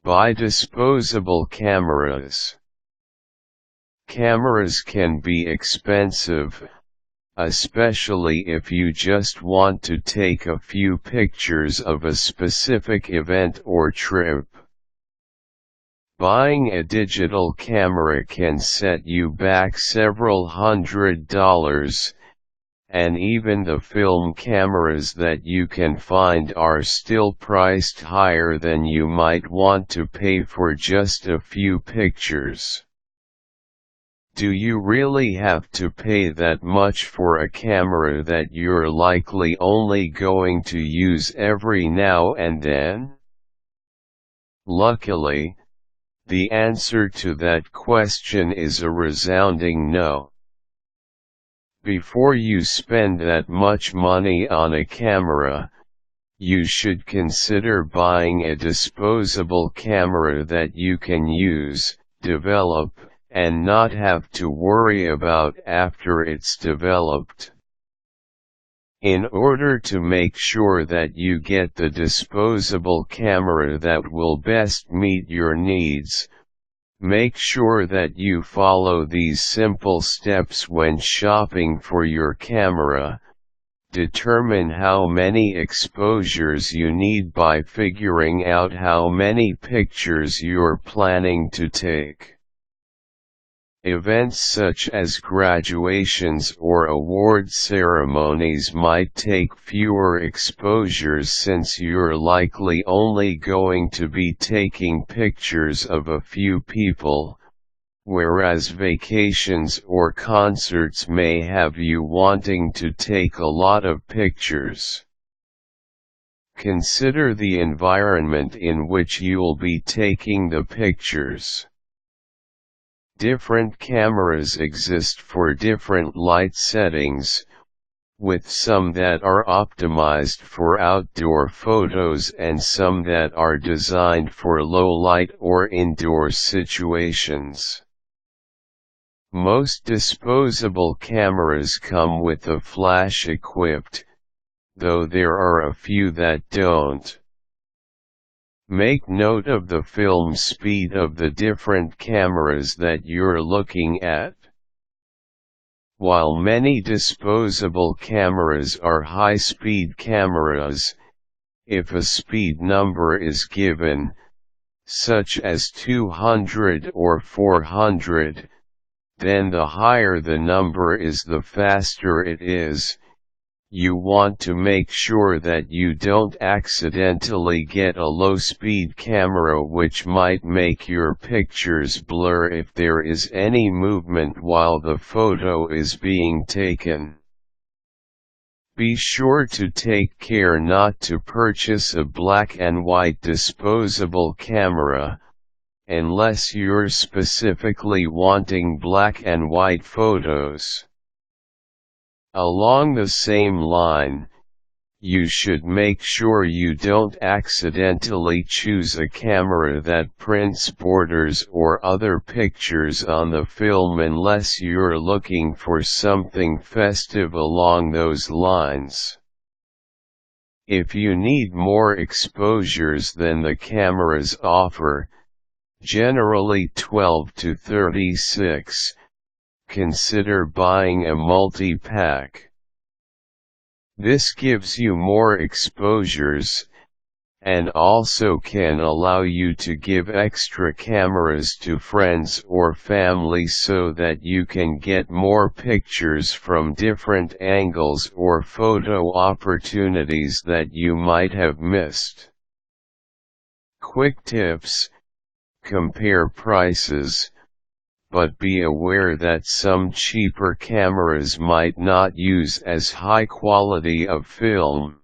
Buy disposable cameras. Cameras can be expensive, especially if you just want to take a few pictures of a specific event or trip. Buying a digital camera can set you back several $100s, and even the film cameras that you can find are still priced higher than you might want to pay for just a few pictures. Do you really have to pay that much for a camera that you're likely only going to use every now and then? Luckily, the answer to that question is a resounding no. Before you spend that much money on a camera, you should consider buying a disposable camera that you can use, develop, and not have to worry about after it's developed. In order to make sure that you get the disposable camera that will best meet your needs, make sure that you follow these simple steps when shopping for your camera. Determine how many exposures you need by figuring out how many pictures you're planning to take. Events such as graduations or award ceremonies might take fewer exposures since you're likely only going to be taking pictures of a few people, whereas vacations or concerts may have you wanting to take a lot of pictures. Consider the environment in which you'll be taking the pictures. Different cameras exist for different light settings, with some that are optimized for outdoor photos and some that are designed for low light or indoor situations. Most disposable cameras come with a flash equipped, though there are a few that don't. Make note of the film speed of the different cameras that you're looking at. While many disposable cameras are high-speed cameras, if a speed number is given, such as 200 or 400, then the higher the number is the faster it is. You want to make sure that you don't accidentally get a low-speed camera which might make your pictures blur if there is any movement while the photo is being taken. Be sure to take care not to purchase a black and white disposable camera, unless you're specifically wanting black and white photos. Along the same line, you should make sure you don't accidentally choose a camera that prints borders or other pictures on the film unless you're looking for something festive along those lines. If you need more exposures than the cameras offer, generally 12 to 36, consider buying a multi-pack. This gives you more exposures, and also can allow you to give extra cameras to friends or family so that you can get more pictures from different angles or photo opportunities that you might have missed. Quick tips: compare prices, but be aware that some cheaper cameras might not use as high quality of film.